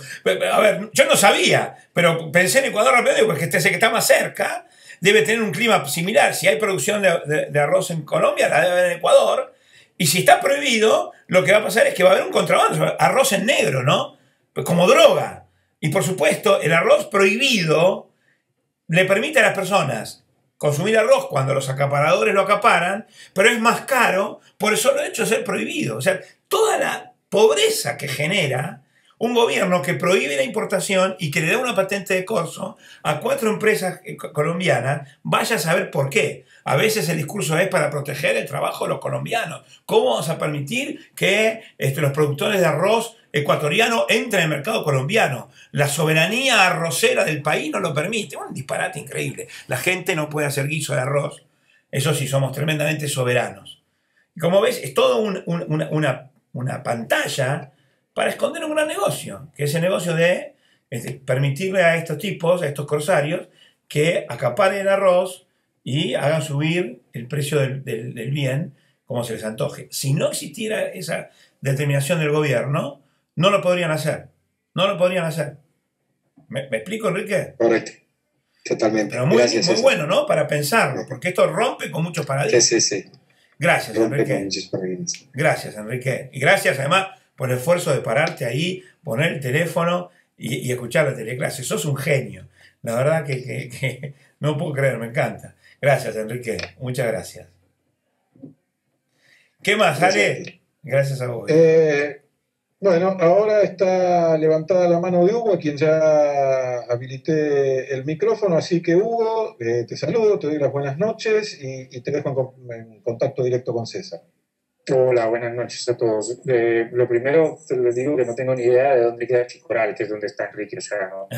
A ver, yo no sabía, pero pensé en Ecuador rápido porque sé que está más cerca, debe tener un clima similar. Si hay producción de arroz en Colombia, la debe haber en Ecuador. Y si está prohibido, lo que va a pasar es que va a haber un contrabando, arroz en negro, ¿no? Pues como droga. Y por supuesto, el arroz prohibido le permite a las personas consumir arroz cuando los acaparadores lo acaparan, pero es más caro por el solo hecho de ser prohibido. O sea, toda la pobreza que genera un gobierno que prohíbe la importación y que le da una patente de corso a 4 empresas colombianas, vaya a saber por qué. A veces el discurso es para proteger el trabajo de los colombianos. ¿Cómo vamos a permitir que los productores de arroz ecuatoriano entren en el mercado colombiano? La soberanía arrocera del país no lo permite. Un disparate increíble. La gente no puede hacer guiso de arroz. Eso sí, somos tremendamente soberanos. Y como ves, es toda una pantalla para esconder un gran negocio, que es el negocio de permitirle a estos tipos, a estos corsarios, que acaparen el arroz y hagan subir el precio del bien como se les antoje. Si no existiera esa determinación del gobierno, no lo podrían hacer. No lo podrían hacer. ¿Me explico, Enrique? Correcto. Totalmente. Pero muy, Gracias, muy César. bueno, ¿no? Para pensarlo, porque esto rompe con muchos paradigmas. Sí. Gracias, Rompe Enrique. con muchos paradigmas. Gracias, Enrique. Y gracias, además, por el esfuerzo de pararte ahí, poner el teléfono y escuchar la teleclase. Sos un genio. La verdad que no puedo creer, me encanta. Gracias, Enrique. Muchas gracias. ¿Qué más, Ale? Gracias a vos. Bueno, ahora está levantada la mano de Hugo, a quien ya habilité el micrófono, así que Hugo, te saludo, te doy las buenas noches y te dejo en contacto directo con César. Hola, buenas noches a todos. Lo primero, les digo que no tengo ni idea de dónde queda Chicoral, que es donde está Enrique, o sea, no,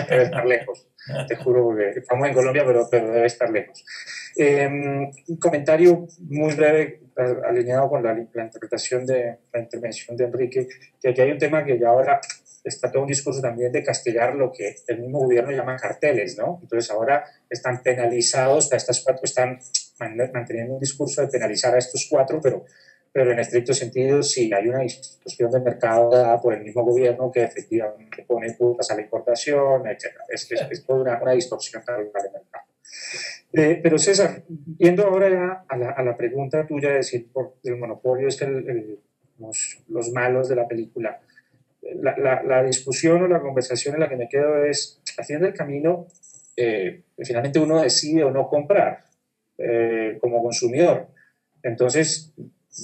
debe estar lejos. Te juro, porque estamos en Colombia, pero debe estar lejos. Un comentario muy breve, alineado con la interpretación de la intervención de Enrique, que aquí hay un tema que ya ahora está todo un discurso también de castigar lo que el mismo gobierno llama carteles, ¿no? Entonces ahora están penalizados, estas 4 están manteniendo un discurso de penalizar a estos 4, pero en estricto sentido sí hay una distorsión del mercado dada por el mismo gobierno que efectivamente pone putas a la importación, etc. Es toda una distorsión del mercado. Pero César, yendo ahora ya a la pregunta tuya de decir el monopolio es los malos de la película, la discusión o la conversación en la que me quedo es, al final del camino, finalmente uno decide o no comprar como consumidor. Entonces,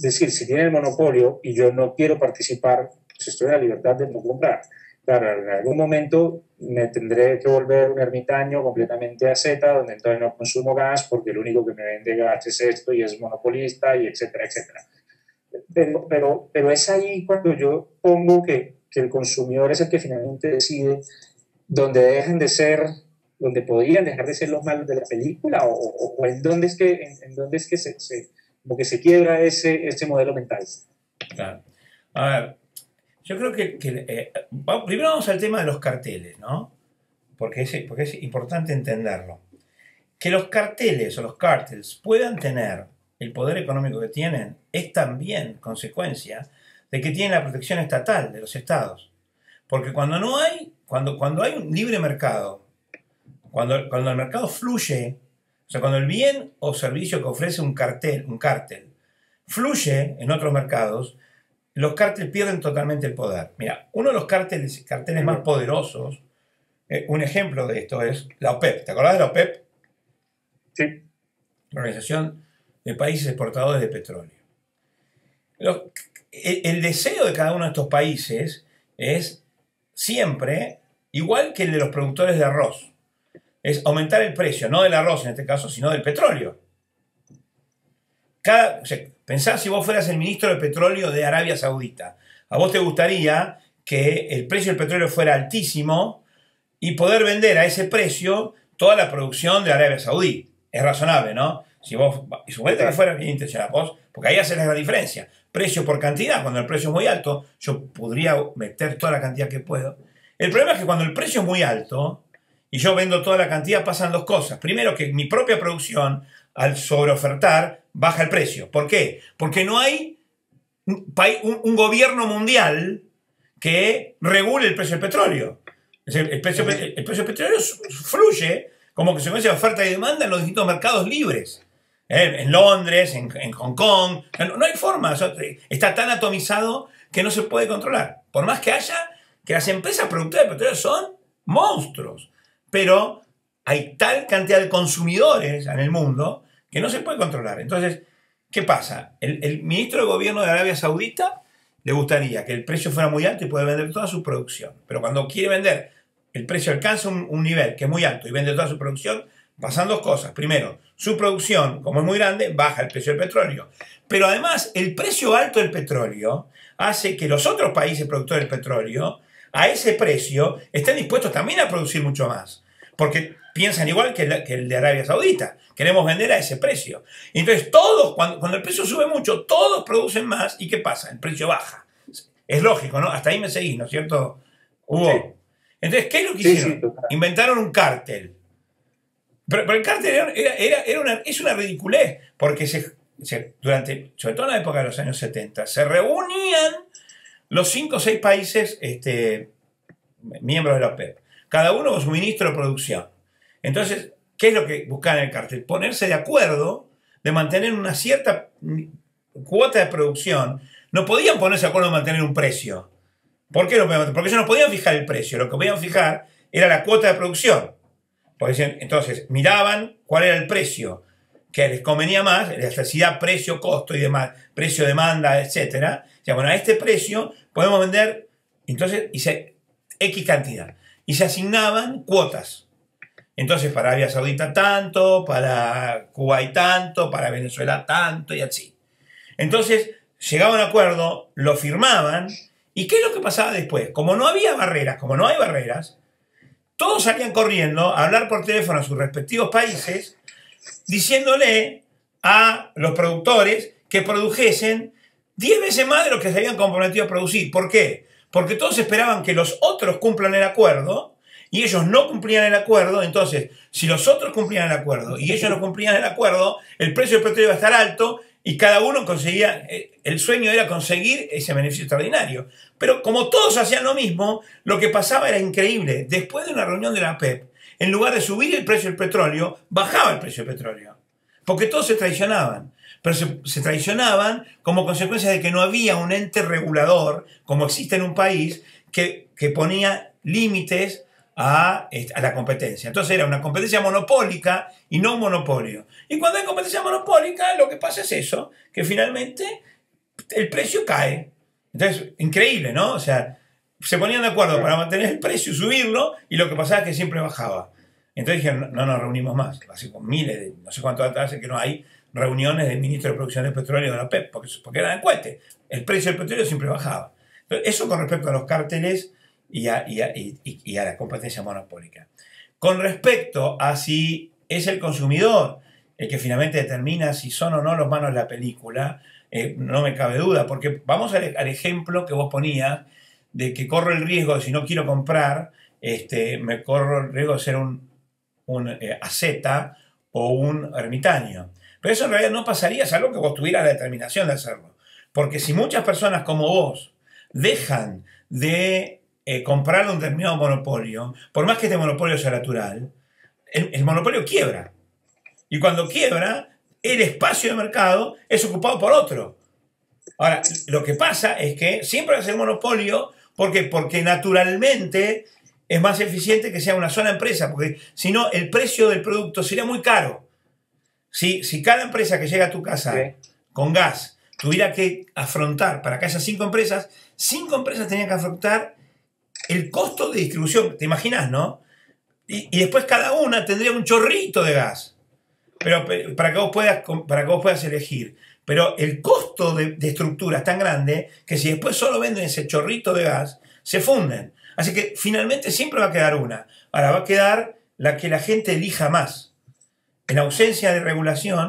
decir, si tiene el monopolio y yo no quiero participar, pues estoy en la libertad de no comprar. Claro, en algún momento me tendré que volver un ermitaño completamente asceta, donde entonces no consumo gas porque el único que me vende gas es esto y es monopolista y etcétera, etcétera. Pero es ahí cuando yo pongo que el consumidor es el que finalmente decide donde podrían dejar de ser los malos de la película o en dónde es que como que se quiebra ese modelo mental. Claro. A ver, Yo creo primero vamos al tema de los carteles, ¿no? Porque es importante entenderlo. Que los carteles o los cárteles puedan tener el poder económico que tienen es también consecuencia de que tienen la protección estatal de los estados. Porque cuando hay un libre mercado, cuando el mercado fluye, o sea, cuando el bien o servicio que ofrece un cártel fluye en otros mercados, los cárteles pierden totalmente el poder. Mira, uno de los cárteles más poderosos, un ejemplo de esto es la OPEP. ¿Te acordás de la OPEP? Sí. La Organización de Países Exportadores de Petróleo. El deseo de cada uno de estos países es siempre igual que el de los productores de arroz. Es aumentar el precio, no del arroz en este caso, sino del petróleo. Pensá si vos fueras el ministro de petróleo de Arabia Saudita. A vos te gustaría que el precio del petróleo fuera altísimo y poder vender a ese precio toda la producción de Arabia Saudí. Es razonable, ¿no? Si vos, y suponete que fuera bien intencionado vos, porque ahí haces la diferencia. Precio por cantidad, cuando el precio es muy alto, yo podría meter toda la cantidad que puedo. El problema es que cuando el precio es muy alto y yo vendo toda la cantidad, pasan dos cosas. Primero, que mi propia producción, al sobreofertar, baja el precio. ¿Por qué? Porque no hay un gobierno mundial que regule el precio del petróleo. El precio del petróleo fluye como consecuencia de oferta y demanda en los distintos mercados libres. En Londres, en Hong Kong. No hay forma. Está tan atomizado que no se puede controlar. Por más que haya, que las empresas productoras de petróleo son monstruos. Pero hay tal cantidad de consumidores en el mundo que no se puede controlar. Entonces, ¿qué pasa? El ministro de Gobierno de Arabia Saudita le gustaría que el precio fuera muy alto y poder vender toda su producción. Pero cuando quiere vender, el precio alcanza un nivel que es muy alto y vende toda su producción, pasan dos cosas. Primero, su producción, como es muy grande, baja el precio del petróleo. Pero además, el precio alto del petróleo hace que los otros países productores del petróleo, a ese precio, estén dispuestos también a producir mucho más. Porque piensan igual que el de Arabia Saudita. Queremos vender a ese precio. Entonces todos, cuando el precio sube mucho, todos producen más. ¿Y qué pasa? El precio baja. Es lógico, ¿no? Hasta ahí me seguís, ¿no es cierto, Hugo? Sí. Entonces, ¿qué es lo que hicieron? Sí, inventaron un cártel. Pero el cártel es una ridiculez. Porque durante, sobre todo en la época de los años 70, se reunían los 5 o 6 países miembros de la OPEP. Cada uno con su ministro de producción. Entonces, ¿qué es lo que buscaban en el cártel? Ponerse de acuerdo de mantener una cierta cuota de producción. No podían ponerse de acuerdo de mantener un precio. ¿Por qué no podían? Porque ellos no podían fijar el precio. Lo que podían fijar era la cuota de producción. Entonces, miraban cuál era el precio que les convenía más, la necesidad, precio, costo y demás, precio, demanda, etc. O sea, bueno, a este precio podemos vender, entonces, X cantidad. Y se asignaban cuotas. Entonces, para Arabia Saudita tanto, para Kuwait tanto, para Venezuela tanto y así. Entonces, llegaban a un acuerdo, lo firmaban. ¿Y qué es lo que pasaba después? Como no había barreras, como no hay barreras, todos salían corriendo a hablar por teléfono a sus respectivos países, diciéndole a los productores que produjesen 10 veces más de lo que se habían comprometido a producir. ¿Por qué? Porque todos esperaban que los otros cumplan el acuerdo y ellos no cumplían el acuerdo. Entonces, si los otros cumplían el acuerdo y ellos no cumplían el acuerdo, el precio del petróleo iba a estar alto y cada uno conseguía, el sueño era conseguir ese beneficio extraordinario. Pero como todos hacían lo mismo, lo que pasaba era increíble. Después de una reunión de la OPEP, en lugar de subir el precio del petróleo, bajaba el precio del petróleo. Porque todos se traicionaban. Pero se traicionaban como consecuencia de que no había un ente regulador, como existe en un país, que ponía límites a la competencia. Entonces era una competencia monopólica y no un monopolio. Y cuando hay competencia monopólica, lo que pasa es eso, que finalmente el precio cae. Entonces, increíble, ¿no? O sea, se ponían de acuerdo para mantener el precio y subirlo, y lo que pasaba es que siempre bajaba. Entonces dijeron, no nos reunimos más. Hace con miles de, no sé cuánto hace que no hay reuniones del ministro de Producción de Petróleo de la OPEP, porque eran encuestas. El precio del petróleo siempre bajaba. Entonces, eso con respecto a los cárteles y a la competencia monopólica. Con respecto a si es el consumidor el que finalmente determina si son o no los malos de la película, no me cabe duda, porque vamos al ejemplo que vos ponías de que corro el riesgo, si no quiero comprar, me corro el riesgo de ser un asceta o un ermitaño. Pero eso en realidad no pasaría, salvo que vos tuvieras la determinación de hacerlo. Porque si muchas personas como vos dejan de comprar un determinado monopolio, por más que este monopolio sea natural, el monopolio quiebra. Y cuando quiebra, el espacio de mercado es ocupado por otro. Ahora, lo que pasa es que siempre va a ser monopolio, porque naturalmente es más eficiente que sea una sola empresa, porque si no, el precio del producto sería muy caro. Si cada empresa que llega a tu casa con gas tuviera que afrontar, para que haya 5 empresas tenían que afrontar el costo de distribución. ¿Te imaginas, no? Y después cada una tendría un chorrito de gas. Pero para que vos puedas elegir. Pero el costo de estructura es tan grande que si después solo venden ese chorrito de gas, se funden. Así que finalmente siempre va a quedar una. Ahora va a quedar la que la gente elija más. En ausencia de regulación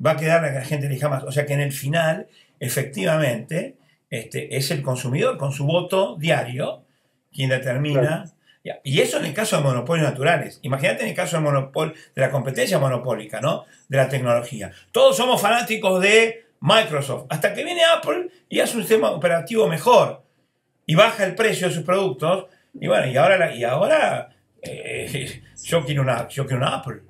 va a quedar la que la gente elija más. O sea que en el final, efectivamente, es el consumidor con su voto diario quien determina. Claro. Y eso en el caso de monopolios naturales. Imagínate en el caso de la competencia monopólica, ¿no? De la tecnología. Todos somos fanáticos de Microsoft. Hasta que viene Apple y hace un sistema operativo mejor. Y baja el precio de sus productos. Y bueno, y ahora yo quiero una Apple.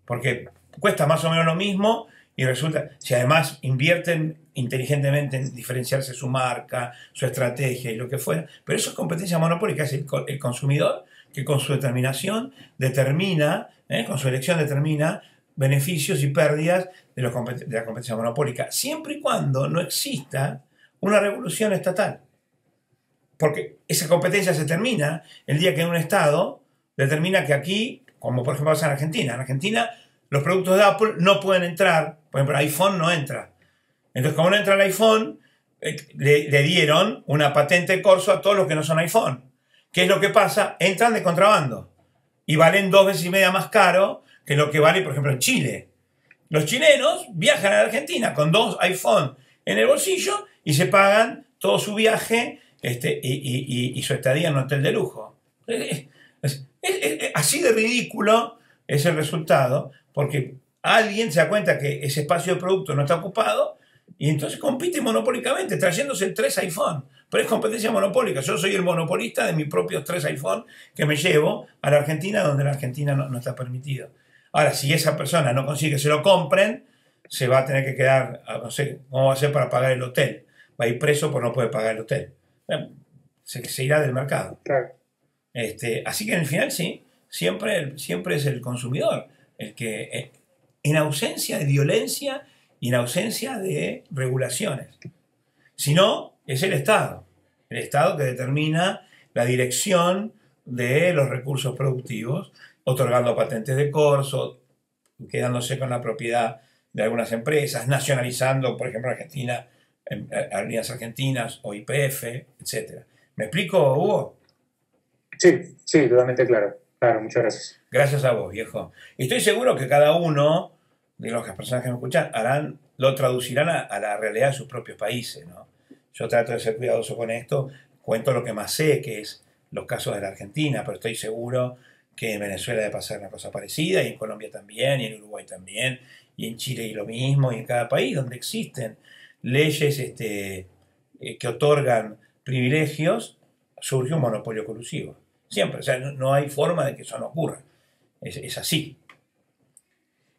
Porque cuesta más o menos lo mismo. Y resulta, si además invierten inteligentemente en diferenciarse su marca, su estrategia y lo que fuera, pero eso es competencia monopólica, es el consumidor que con su determinación determina, con su elección determina beneficios y pérdidas de la competencia monopólica, siempre y cuando no exista una revolución estatal. Porque esa competencia se termina el día que un Estado determina que aquí, como por ejemplo pasa en Argentina, los productos de Apple no pueden entrar. Por ejemplo, el iPhone no entra. Entonces, como no entra el iPhone, le dieron una patente corso a todos los que no son iPhone. ¿Qué es lo que pasa? Entran de contrabando. Y valen 2 veces y media más caro que lo que vale, por ejemplo, en Chile. Los chilenos viajan a la Argentina con 2 iPhone en el bolsillo y se pagan todo su viaje y su estadía en un hotel de lujo. Así de ridículo es el resultado, porque alguien se da cuenta que ese espacio de producto no está ocupado y entonces compite monopólicamente trayéndose 3 iPhone. Pero es competencia monopólica. Yo soy el monopolista de mis propios 3 iPhone que me llevo a la Argentina, donde la Argentina no está permitido. Ahora, si esa persona no consigue que se lo compren, se va a tener que quedar, no sé, ¿cómo va a hacer para pagar el hotel? Va a ir preso por no poder pagar el hotel. Se irá del mercado. Claro. Así que en el final sí, siempre es el consumidor el que, en ausencia de violencia y en ausencia de regulaciones. Si no, es el Estado que determina la dirección de los recursos productivos, otorgando patentes de corso, quedándose con la propiedad de algunas empresas, nacionalizando, por ejemplo, en Argentina, Aerolíneas Argentinas o YPF, etc. ¿Me explico, Hugo? Sí, totalmente claro. Claro, muchas gracias. Gracias a vos, viejo. Y estoy seguro que cada uno de las personas que me escuchan lo traducirán a la realidad de sus propios países, ¿no? Yo trato de ser cuidadoso con esto, cuento lo que más sé, que es los casos de la Argentina, pero estoy seguro que en Venezuela debe pasar una cosa parecida, y en Colombia también, y en Uruguay también, y en Chile y lo mismo, y en cada país donde existen leyes que otorgan privilegios, surge un monopolio colusivo. Siempre, o sea, no hay forma de que eso no ocurra. Es así.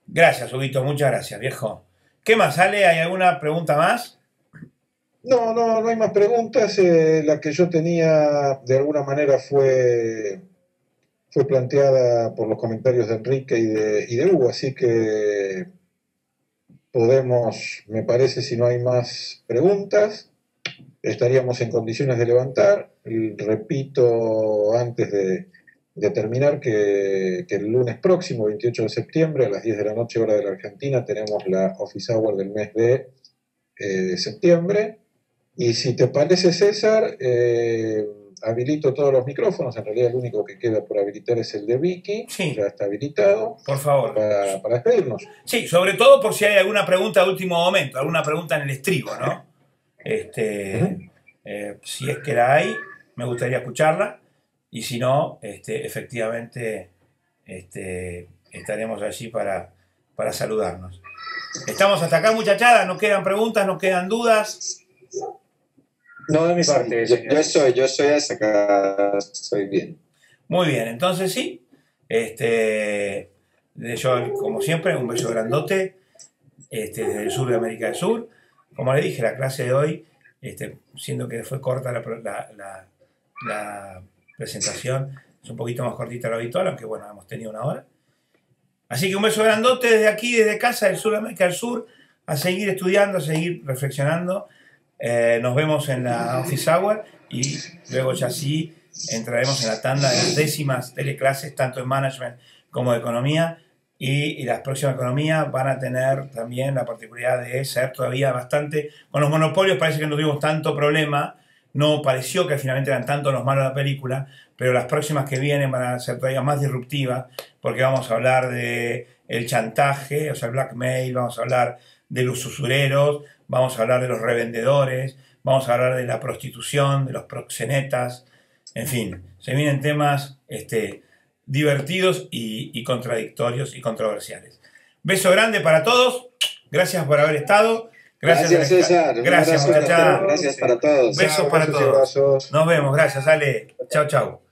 Gracias, Huguito, muchas gracias, viejo. ¿Qué más, Ale? ¿Hay alguna pregunta más? No hay más preguntas. La que yo tenía, de alguna manera, fue planteada por los comentarios de Enrique y de Hugo, así que podemos, me parece, si no hay más preguntas, estaríamos en condiciones de levantar. Repito, antes de terminar, que el lunes próximo, 28 de septiembre, a las 10 de la noche, hora de la Argentina, tenemos la Office Hour del mes de septiembre. Y si te parece, César, habilito todos los micrófonos. En realidad el único que queda por habilitar es el de Vicky. Sí. Ya está habilitado. Por favor. Para despedirnos. Sí, sobre todo por si hay alguna pregunta de último momento, alguna pregunta en el estribo, ¿no? Si es que la hay, me gustaría escucharla. Y si no, efectivamente estaremos allí para saludarnos. Estamos hasta acá, muchachada. ¿No quedan preguntas? ¿No quedan dudas? No de mi parte. Yo estoy hasta acá, estoy bien. Muy bien, entonces sí. Yo, como siempre, un beso grandote desde el sur de América del Sur. Como le dije, la clase de hoy, siendo que fue corta la presentación, es un poquito más cortita de lo habitual, aunque bueno, hemos tenido una hora. Así que un beso grandote desde aquí, desde casa del sur de América del Sur, a seguir estudiando, a seguir reflexionando. Nos vemos en la Office Hour y luego ya sí entraremos en la tanda de las 10º teleclases, tanto en management como de economía. Y las próximas economías van a tener también la particularidad de ser todavía bastante... Con los monopolios parece que no tuvimos tanto problema, no pareció que finalmente eran tanto los malos de la película, pero las próximas que vienen van a ser todavía más disruptivas, porque vamos a hablar de el chantaje, o sea, el blackmail, vamos a hablar de los usureros, vamos a hablar de los revendedores, vamos a hablar de la prostitución, de los proxenetas, en fin, se vienen temas divertidos y contradictorios y controversiales. Beso grande para todos, gracias por haber estado. Gracias César. Gracias, muchachada. Gracias para todos. Besos para todos. Nos vemos, gracias, Ale. Chao, chao.